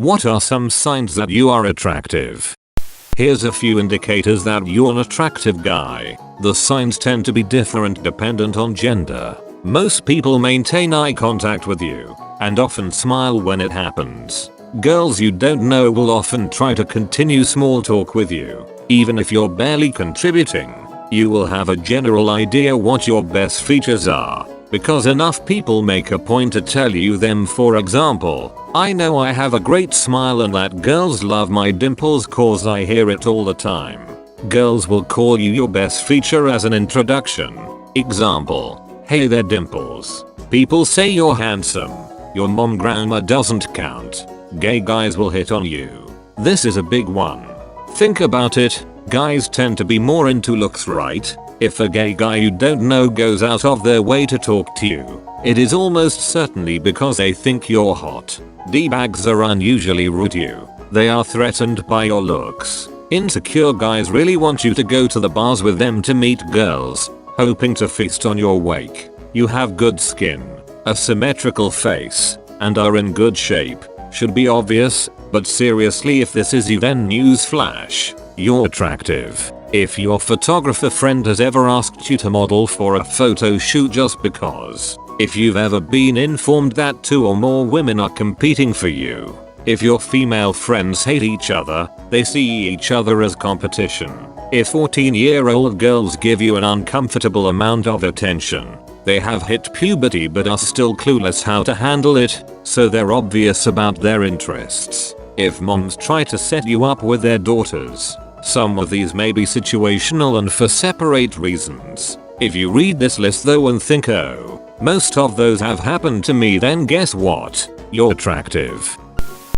What are some signs that you are attractive? Here's a few indicators that you're an attractive guy. The signs tend to be different dependent on gender. Most people maintain eye contact with you and often smile when it happens. Girls you don't know will often try to continue small talk with you. Even if you're barely contributing, you will have a general idea what your best features are, because enough people make a point to tell you them. For example, I know I have a great smile and that girls love my dimples cause I hear it all the time. Girls will call you your best feature as an introduction. Example, hey there dimples. People say you're handsome. Your mom grandma doesn't count. Gay guys will hit on you. This is a big one. Think about it, guys tend to be more into looks, right? If a gay guy you don't know goes out of their way to talk to you, it is almost certainly because they think you're hot. D-bags are unusually rude to you. They are threatened by your looks. Insecure guys really want you to go to the bars with them to meet girls, hoping to feast on your wake. You have good skin, a symmetrical face, and are in good shape. Should be obvious, but seriously, if this is you, then newsflash, you're attractive. If your photographer friend has ever asked you to model for a photo shoot just because. If you've ever been informed that 2 or more women are competing for you. If your female friends hate each other, they see each other as competition. If 14-year-old girls give you an uncomfortable amount of attention. They have hit puberty but are still clueless how to handle it, so they're obvious about their interests. If moms try to set you up with their daughters. Some of these may be situational and for separate reasons. If you read this list though and think, oh, most of those have happened to me, then guess what? You're attractive.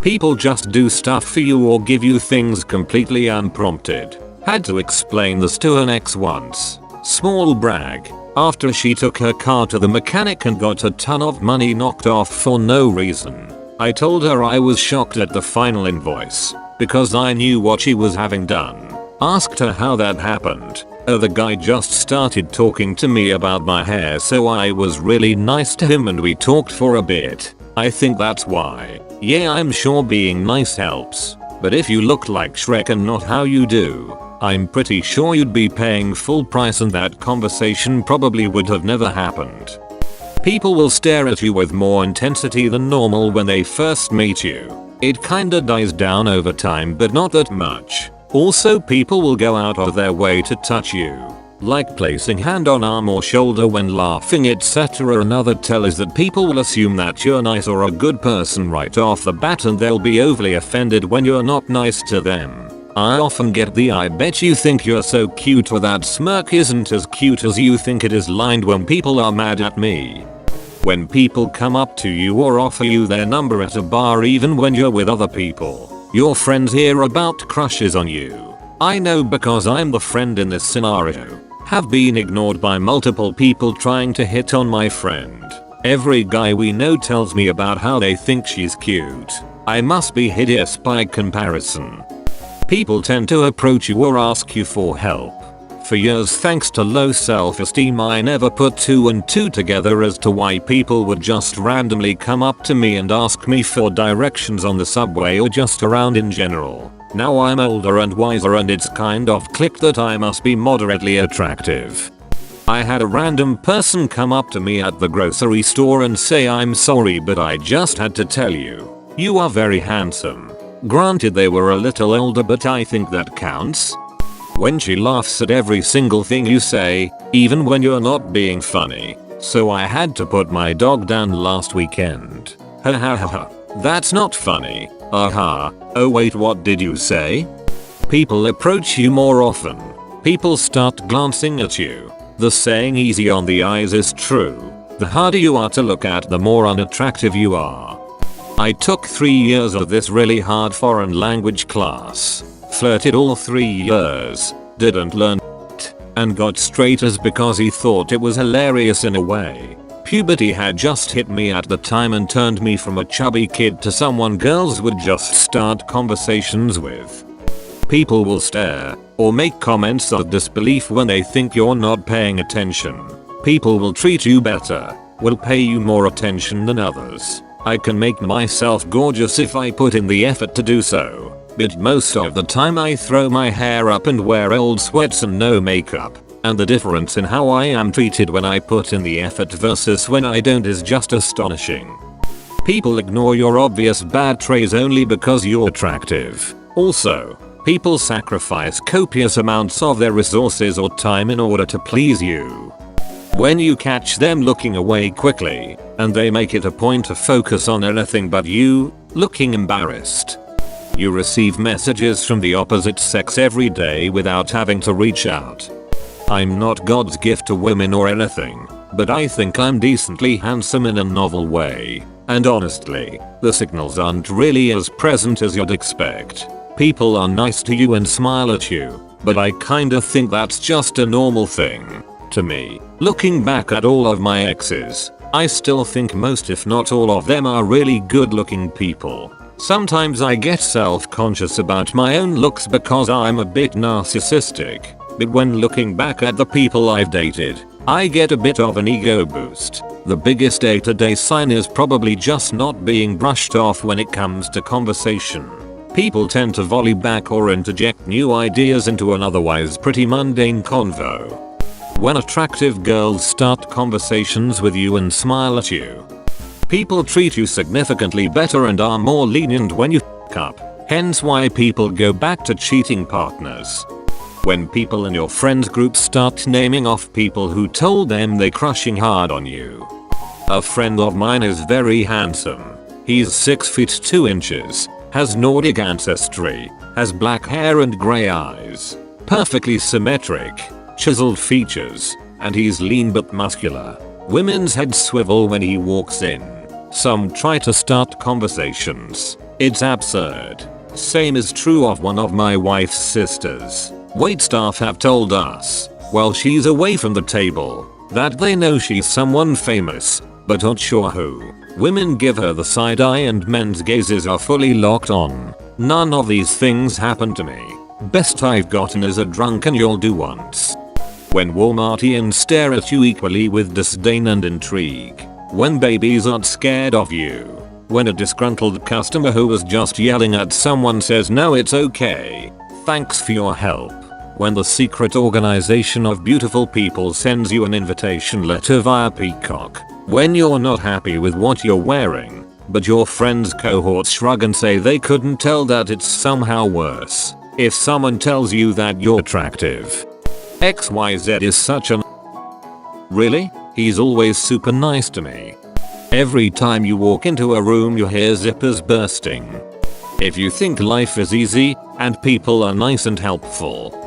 People just do stuff for you or give you things completely unprompted. Had to explain this to an ex once. Small brag. After she took her car to the mechanic and got a ton of money knocked off for no reason. I told her I was shocked at the final invoice, because I knew what she was having done. Asked her how that happened. Oh, the guy just started talking to me about my hair, so I was really nice to him and we talked for a bit. I think that's why. Yeah, I'm sure being nice helps. But if you look like Shrek and not how you do, I'm pretty sure you'd be paying full price and that conversation probably would have never happened. People will stare at you with more intensity than normal when they first meet you. It kinda dies down over time but not that much. Also, people will go out of their way to touch you, like placing hand on arm or shoulder when laughing, etc. Another tell is that people will assume that you're nice or a good person right off the bat and they'll be overly offended when you're not nice to them. I often get the "I bet you think you're so cute" or "that smirk isn't as cute as you think it is" lined when people are mad at me. When people come up to you or offer you their number at a bar even when you're with other people. Your friends hear about crushes on you. I know because I'm the friend in this scenario. Have been ignored by multiple people trying to hit on my friend. Every guy we know tells me about how they think she's cute. I must be hideous by comparison. People tend to approach you or ask you for help. For years, thanks to low self-esteem, I never put 2 and 2 together as to why people would just randomly come up to me and ask me for directions on the subway or just around in general. Now I'm older and wiser and it's kind of clicked that I must be moderately attractive. I had a random person come up to me at the grocery store and say, "I'm sorry but I just had to tell you, you are very handsome." Granted, they were a little older but I think that counts. When she laughs at every single thing you say, even when you're not being funny. So I had to put my dog down last weekend. Ha ha ha ha. That's not funny. Aha. Oh wait, what did you say? People approach you more often. People start glancing at you. The saying "easy on the eyes" is true. The harder you are to look at, the more unattractive you are. I took 3 years of this really hard foreign language class. Flirted all 3 years. Didn't learn it. And got straight A's because he thought it was hilarious in a way. Puberty had just hit me at the time and turned me from a chubby kid to someone girls would just start conversations with. People will stare or make comments of disbelief when they think you're not paying attention. People will treat you better, will pay you more attention than others. I can make myself gorgeous if I put in the effort to do so, but most of the time I throw my hair up and wear old sweats and no makeup, and the difference in how I am treated when I put in the effort versus when I don't is just astonishing. People ignore your obvious bad traits only because you're attractive. Also, people sacrifice copious amounts of their resources or time in order to please you. When you catch them looking away quickly, and they make it a point to focus on anything but you, looking embarrassed. You receive messages from the opposite sex every day without having to reach out. I'm not God's gift to women or anything, but I think I'm decently handsome in a novel way, and honestly, the signals aren't really as present as you'd expect. People are nice to you and smile at you, but I kinda think that's just a normal thing. To me, looking back at all of my exes, I still think most if not all of them are really good looking people. Sometimes I get self-conscious about my own looks because I'm a bit narcissistic, but when looking back at the people I've dated, I get a bit of an ego boost. The biggest day-to-day sign is probably just not being brushed off when it comes to conversation. People tend to volley back or interject new ideas into an otherwise pretty mundane convo. When attractive girls start conversations with you and smile at you, people treat you significantly better and are more lenient when you f**k up, hence why people go back to cheating partners. When people in your friend group start naming off people who told them they're crushing hard on you. A friend of mine is very handsome. He's 6 feet 2 inches, has Nordic ancestry, has black hair and grey eyes, perfectly symmetric, chiseled features, and he's lean but muscular. Women's heads swivel when he walks in. Some try to start conversations. It's absurd. Same is true of one of my wife's sisters. Waitstaff have told us, while she's away from the table, that they know she's someone famous, but aren't sure who. Women give her the side eye and men's gazes are fully locked on. None of these things happen to me. Best I've gotten is a drunk and you'll do once. When Walmartians stare at you equally with disdain and intrigue. When babies aren't scared of you. When a disgruntled customer who was just yelling at someone says no it's okay, thanks for your help. When the secret organization of beautiful people sends you an invitation letter via Peacock. When you're not happy with what you're wearing, but your friends' cohorts shrug and say they couldn't tell that it's somehow worse. If someone tells you that you're attractive. XYZ is such an really? He's always super nice to me. Every time you walk into a room you hear zippers bursting. If you think life is easy, and people are nice and helpful.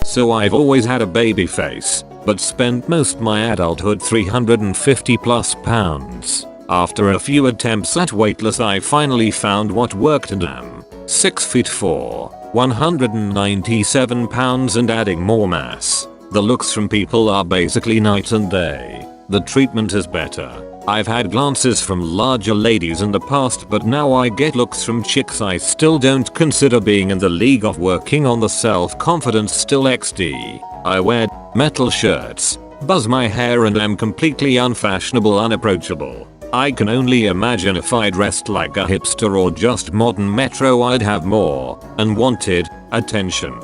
So I've always had a baby face, but spent most my adulthood 350 plus pounds. After a few attempts at weightless I finally found what worked and am 6 feet 4, 197 pounds and adding more mass. The looks from people are basically night and day. The treatment is better. I've had glances from larger ladies in the past but now I get looks from chicks I still don't consider being in the league of working on the self-confidence still XD. I wear metal shirts, buzz my hair and am completely unfashionable unapproachable. I can only imagine if I dressed like a hipster or just modern metro I'd have more unwanted attention.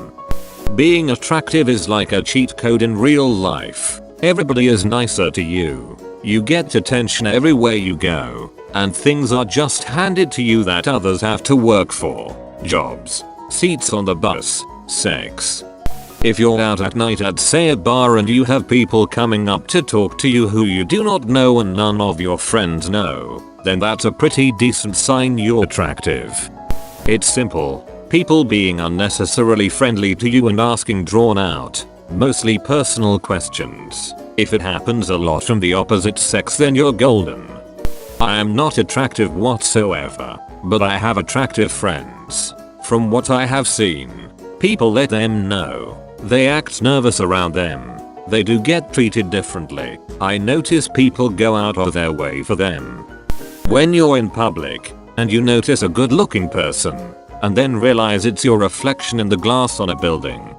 Being attractive is like a cheat code in real life. Everybody is nicer to you. You get attention everywhere you go, and things are just handed to you that others have to work for. Jobs, seats on the bus, sex. If you're out at night at say a bar and you have people coming up to talk to you who you do not know and none of your friends know, then that's a pretty decent sign you're attractive. It's simple. People being unnecessarily friendly to you and asking drawn out, mostly personal questions. If it happens a lot from the opposite sex then you're golden. I am not attractive whatsoever, but I have attractive friends. From what I have seen, people let them know. They act nervous around them. They do get treated differently. I notice people go out of their way for them. When you're in public, and you notice a good looking person, and then realize it's your reflection in the glass on a building.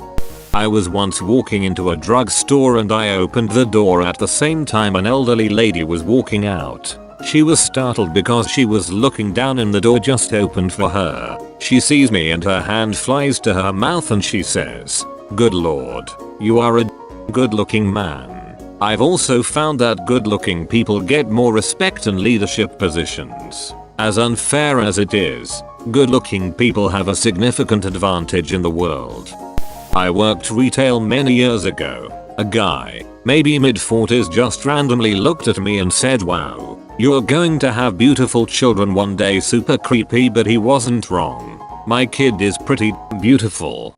I was once walking into a drugstore and I opened the door at the same time an elderly lady was walking out. She was startled because she was looking down and the door just opened for her. She sees me and her hand flies to her mouth and she says, "Good lord, you are a good looking man." I've also found that good looking people get more respect in leadership positions. As unfair as it is, good looking people have a significant advantage in the world. I worked retail many years ago. A guy, maybe mid-40s, just randomly looked at me and said, "Wow, you're going to have beautiful children one day." Super creepy, but he wasn't wrong. My kid is pretty beautiful.